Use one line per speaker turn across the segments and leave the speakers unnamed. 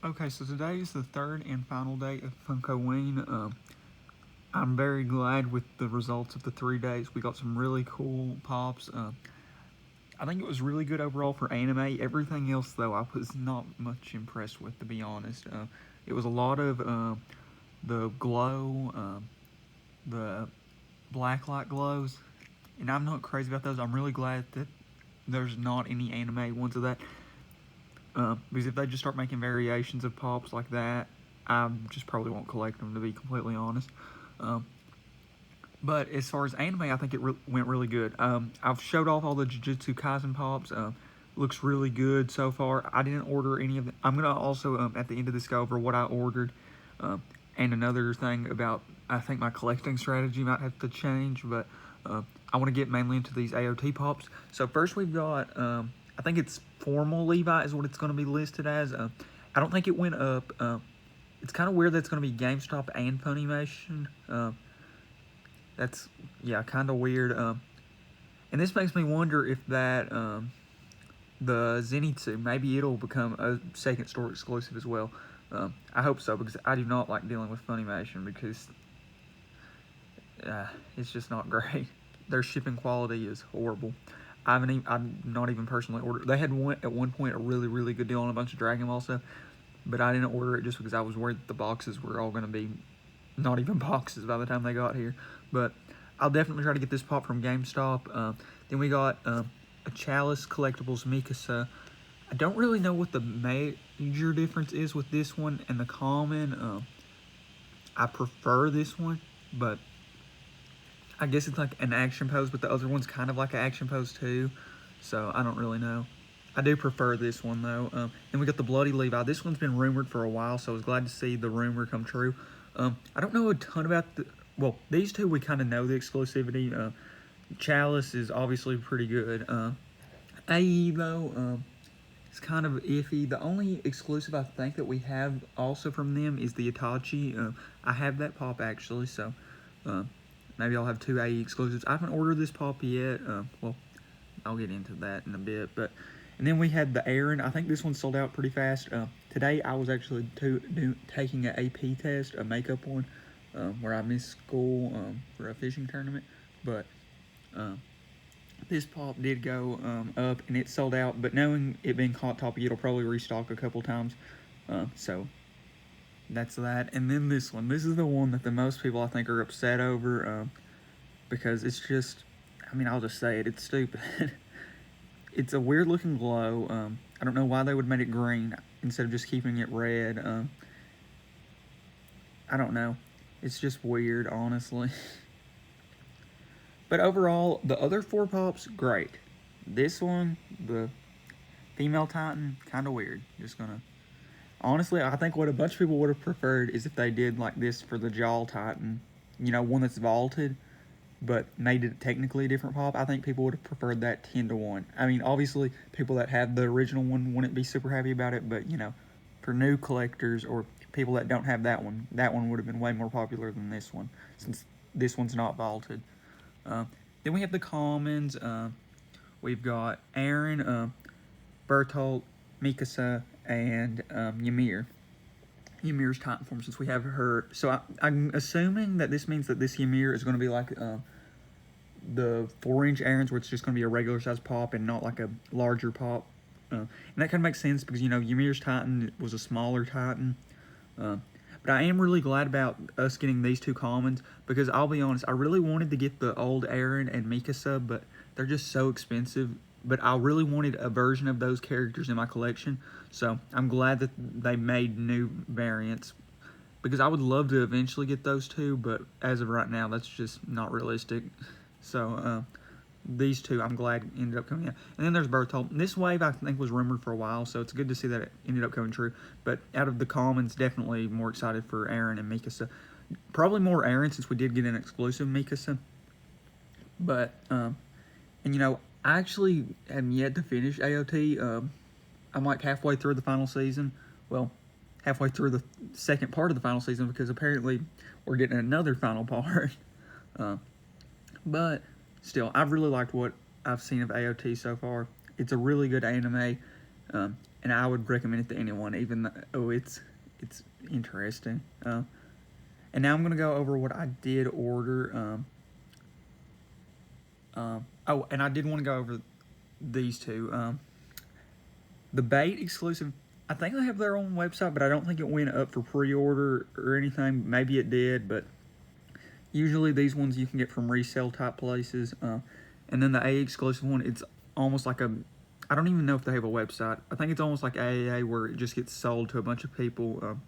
Okay, so today is the third and final day of Funkoween. I'm very glad with the results of the 3 days. We got some really cool pops. I think it was really good overall for anime. Everything else, though, I was not much impressed with, to be honest. It was a lot of the glow, the black light glows, and I'm not crazy about those. I'm really glad that there's not any anime ones of that. Because if they just start making variations of pops like that, I just probably won't collect them, to be completely honest. Um, but as far as anime, I think it went really good. I've showed off all the Jujutsu Kaisen pops. Looks really good so far. I didn't order any of them. I'm gonna also at the end of this go over what I ordered, and another thing about I think my collecting strategy might have to change, but I want to get mainly into these AOT pops. So first we've got I think it's formal Levi is what it's going to be listed as. I don't think it went up. It's kind of weird that it's going to be GameStop and Funimation. That's, yeah, kind of weird. And this makes me wonder if that, the Zenitsu, maybe it'll become a second store exclusive as well. I hope so, because I do not like dealing with Funimation, because it's just not great. Their shipping quality is horrible. I've not even personally ordered. They had at one point a really good deal on a bunch of Dragon Ball stuff, but I didn't order it just because I was worried that the boxes were all going to be not even boxes by the time they got here. But I'll definitely try to get this pop from GameStop. Then we got a Chalice Collectibles Mikasa. I don't really know what the major difference is with this one and the common. I prefer this one, but I guess it's like an action pose, but the other one's kind of like an action pose too. So I don't really know. I do prefer this one though. Then we got the Bloody Levi. This one's been rumored for a while, so I was glad to see the rumor come true. I don't know a ton about well, these two we kind of know the exclusivity. Chalice is obviously pretty good. AE though, it's kind of iffy. The only exclusive I think that we have also from them is the Itachi. I have that pop actually, so maybe I'll have two AE exclusives. I haven't ordered this pop yet. Well, I'll get into that in a bit, but. And then we had the Aaron. I think this one sold out pretty fast. Today I was actually taking an AP test, a makeup one, where I missed school for a fishing tournament. But this pop did go up and it sold out. But knowing it being Hot Topic, it'll probably restock a couple times. So that's that. And then this one. This is the one that the most people I think are upset over because it's just, I mean, I'll just say it. It's stupid. It's a weird looking glow. I don't know why they would make it green instead of just keeping it red. I don't know. It's just weird, honestly. But overall, the other four pops, great. This one, the female Titan, kind of weird. Just gonna. Honestly, I think what a bunch of people would have preferred is if they did like this for the Jaw Titan. You know, one that's vaulted, but made it technically a different pop. I think people would have preferred that 10-1. I mean, obviously, people that have the original one wouldn't be super happy about it, but, you know, for new collectors or people that don't have that one would have been way more popular than this one, since this one's not vaulted. Then we have the commons. We've got Aaron, Bertolt, Mikasa, and Ymir. Ymir's Titan form, since we have her. So I'm assuming that this means that this Ymir is going to be like the 4-inch Aaron's, where it's just going to be a regular size pop and not like a larger pop. And that kind of makes sense because, you know, Ymir's Titan was a smaller Titan. But I am really glad about us getting these two commons because I'll be honest, I really wanted to get the old Aaron and Mikasa, but they're just so expensive. But I really wanted a version of those characters in my collection, so I'm glad that they made new variants because I would love to eventually get those two, but as of right now, that's just not realistic. So these two, I'm glad ended up coming out. And then there's Bertolt. This wave, I think, was rumored for a while, so it's good to see that it ended up coming true. But out of the commons, definitely more excited for Aaron and Mikasa. Probably more Aaron since we did get an exclusive Mikasa. But, and you know, I actually am yet to finish AOT. I'm like halfway through the final season. Well, halfway through the second part of the final season because apparently we're getting another final part. But still, I've really liked what I've seen of AOT so far. It's a really good anime. And and I would recommend it to anyone, even though it's interesting. And now I'm gonna go over what I did order. Oh, and I did want to go over these two. The Bait exclusive, I think they have their own website, but I don't think it went up for pre-order or anything. Maybe it did, but usually these ones you can get from resale type places. And then the A exclusive one, it's almost like I don't even know if they have a website. I think it's almost like AAA where it just gets sold to a bunch of people.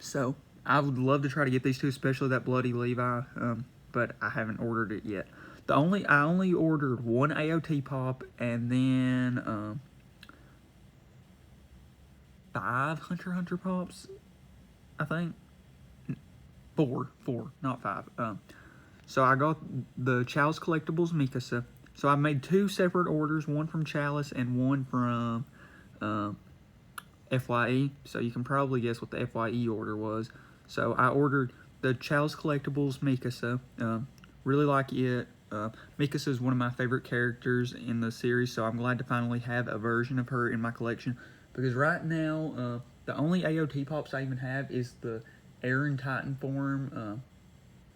So I would love to try to get these two, especially that Bloody Levi, but I haven't ordered it yet. I only ordered one AOT pop and then 5 Hunter x Hunter pops, I think. Four, not 5. So I got the Chalice Collectibles Mikasa. So I made 2 separate orders, one from Chalice and one from FYE. So you can probably guess what the FYE order was. So I ordered the Chalice Collectibles Mikasa. Really like it. Mikasa is one of my favorite characters in the series, so I'm glad to finally have a version of her in my collection. Because right now, the only AOT pops I even have is the Aaron Titan form.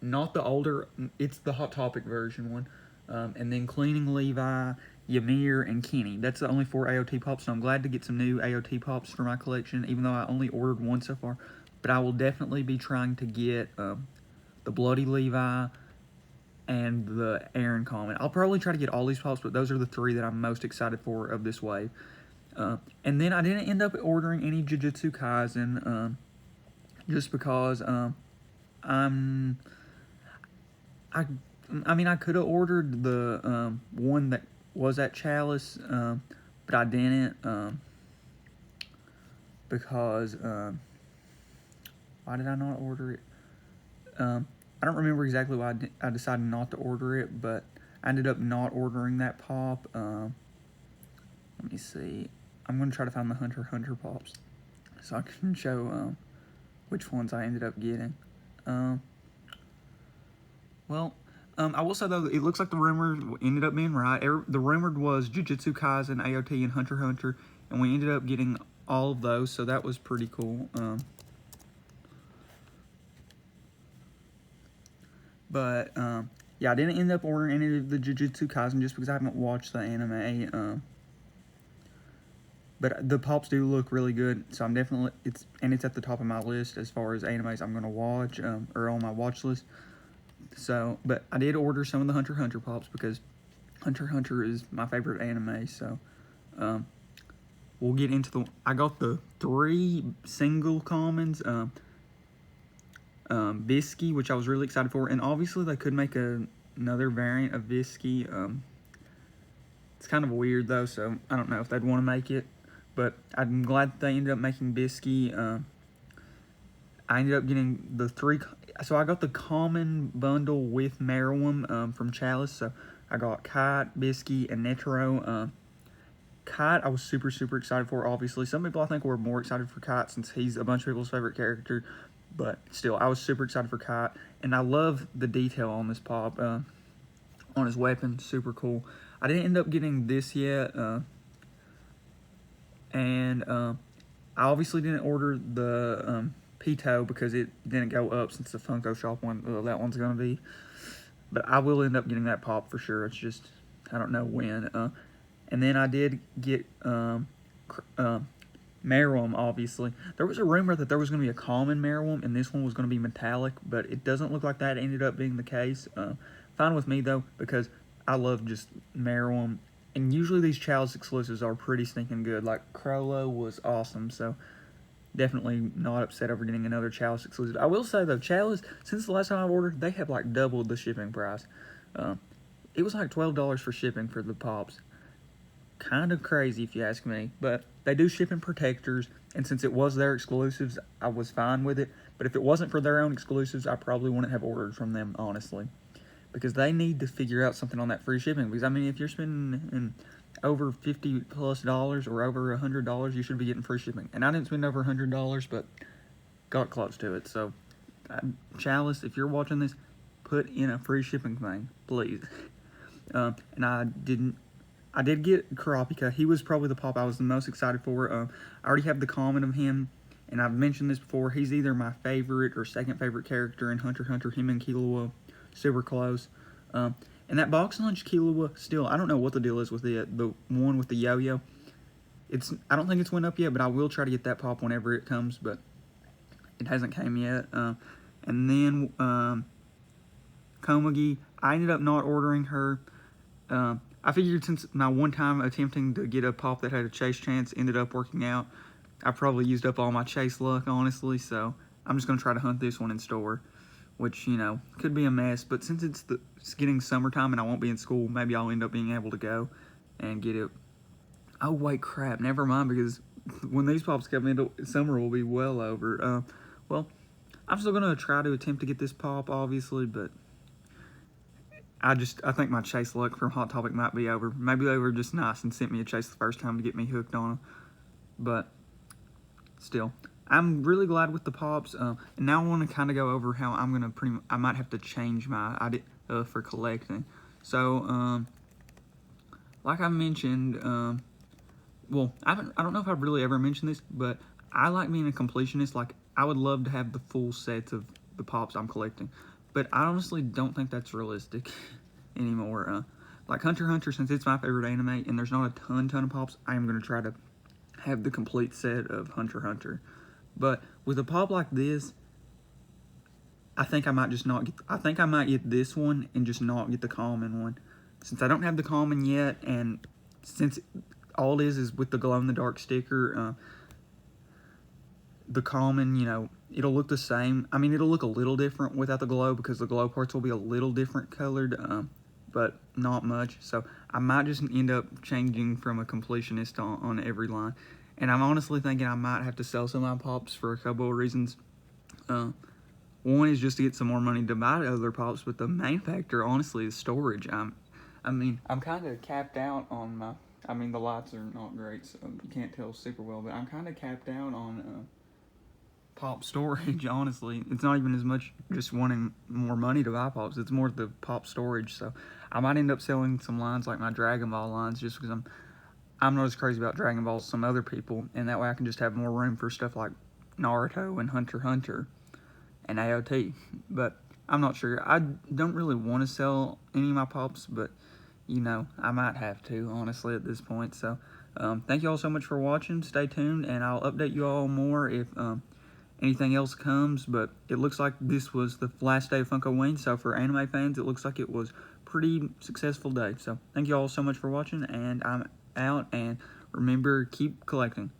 Not the older, it's the Hot Topic version one. And then Cleaning Levi, Ymir, and Kenny. That's the only 4 AOT pops, so I'm glad to get some new AOT pops for my collection, even though I only ordered one so far. But I will definitely be trying to get the Bloody Levi and the Aaron comment. I'll probably try to get all these pops, but those are the 3 that I'm most excited for of this wave. And then I didn't end up ordering any Jujutsu Kaisen, just because I mean, I could have ordered the one that was at Chalice, but I didn't, because why did I not order it? I don't remember exactly why I decided not to order it, but I ended up not ordering that pop. Let me see. I'm going to try to find the Hunter x Hunter pops so I can show which ones I ended up getting. I will say, though, it looks like the rumor ended up being right. The rumored was Jujutsu Kaisen, AOT, and Hunter x Hunter, and we ended up getting all of those, so that was pretty cool. Yeah, I didn't end up ordering any of the Jujutsu Kaisen just because I haven't watched the anime. But the pops do look really good, so I'm definitely, it's at the top of my list as far as animes I'm going to watch, or on my watch list. So, but I did order some of the Hunter x Hunter pops because Hunter x Hunter is my favorite anime, so we'll get into I got the 3 single commons, Bisky, which I was really excited for, and obviously they could make another variant of Bisky. It's kind of weird though, so I don't know if they'd want to make it, but I'm glad that they ended up making Bisky. I ended up getting the 3, so I got the common bundle with Meruem from Chalice, so I got Kite, Bisky, and Netero. Kite I was super excited for, obviously. Some people I think were more excited for Kite since he's a bunch of people's favorite character, but still, I was super excited for Kite, and I love the detail on this pop, on his weapon, super cool. I didn't end up getting this yet, and I obviously didn't order the Pito because it didn't go up since the Funko Shop one, that one's going to be. But I will end up getting that pop for sure. It's just, I don't know when. And then I did get Meruem, obviously. There was a rumor that there was going to be a common Meruem, and this one was going to be metallic, but it doesn't look like that ended up being the case. Fine with me, though, because I love just Meruem. And usually these Chalice exclusives are pretty stinking good. Like, Crollo was awesome, so definitely not upset over getting another Chalice exclusive. I will say, though, Chalice, since the last time I ordered, they have, like, doubled the shipping price. It was like $12 for shipping for the pops. Kind of crazy, if you ask me. But they do ship in protectors, and since it was their exclusives, I was fine with it. But if it wasn't for their own exclusives, I probably wouldn't have ordered from them, honestly. Because they need to figure out something on that free shipping. Because, I mean, if you're spending over $50+ or over $100, you should be getting free shipping. And I didn't spend over $100, but got close to it. So, Chalice, if you're watching this, put in a free shipping thing, please. And I didn't I did get Kurapika. He was probably the pop I was the most excited for. I already have the comment of him, and I've mentioned this before. He's either my favorite or second favorite character in Hunter x Hunter. Him and Killua, super close. And that box lunch Killua, still, I don't know what the deal is with it. The one with the yo-yo. I don't think it's went up yet, but I will try to get that pop whenever it comes, but it hasn't came yet. And then Comagey, I ended up not ordering her. I figured since my one time attempting to get a pop that had a chase chance ended up working out, I probably used up all my chase luck, honestly, so I'm just going to try to hunt this one in store, which, you know, could be a mess, but since it's getting summertime and I won't be in school, maybe I'll end up being able to go and get it. Oh, wait, crap, never mind, because when these pops come into summer will be well over. Well, I'm still going to try to attempt to get this pop, obviously, but I think my chase luck from Hot Topic might be over. Maybe they were just nice and sent me a chase the first time to get me hooked on them. But still, I'm really glad with the pops. And now I want to kind of go over how I'm going to I might have to change my idea for collecting. So, like I mentioned, well, I don't know if I've really ever mentioned this, but I like being a completionist. Like, I would love to have the full sets of the pops I'm collecting. But I honestly don't think that's realistic anymore. Like Hunter x Hunter, since it's my favorite anime and there's not a ton of pops, I am going to try to have the complete set of Hunter x Hunter. But with a pop like this, I think I might just not get... I think I might get this one and just not get the common one. Since I don't have the common yet, and since all it is with the glow-in-the-dark sticker, the common, you know, it'll look the same. I mean, it'll look a little different without the glow because the glow parts will be a little different colored, but not much. So I might just end up changing from a completionist on every line. And I'm honestly thinking I might have to sell some of my pops for a couple of reasons. One is just to get some more money to buy other pops, but the main factor, honestly, is storage. I mean, I'm kind of capped out on my... I mean, the lights are not great, so you can't tell super well, but I'm kind of capped out on... pop storage, honestly. It's not even as much just wanting more money to buy pops. It's more the pop storage. So I might end up selling some lines like my Dragon Ball lines just because I'm not as crazy about Dragon Ball as some other people, and that way I can just have more room for stuff like Naruto and Hunter x Hunter and AOT. But I'm not sure. I don't really want to sell any of my pops, but you know, I might have to, honestly, at this point. So thank you all so much for watching. Stay tuned, and I'll update you all more if anything else comes, but it looks like this was the last day of Funkoween, so for anime fans, it looks like it was a pretty successful day. So thank you all so much for watching, and I'm out, and remember, keep collecting.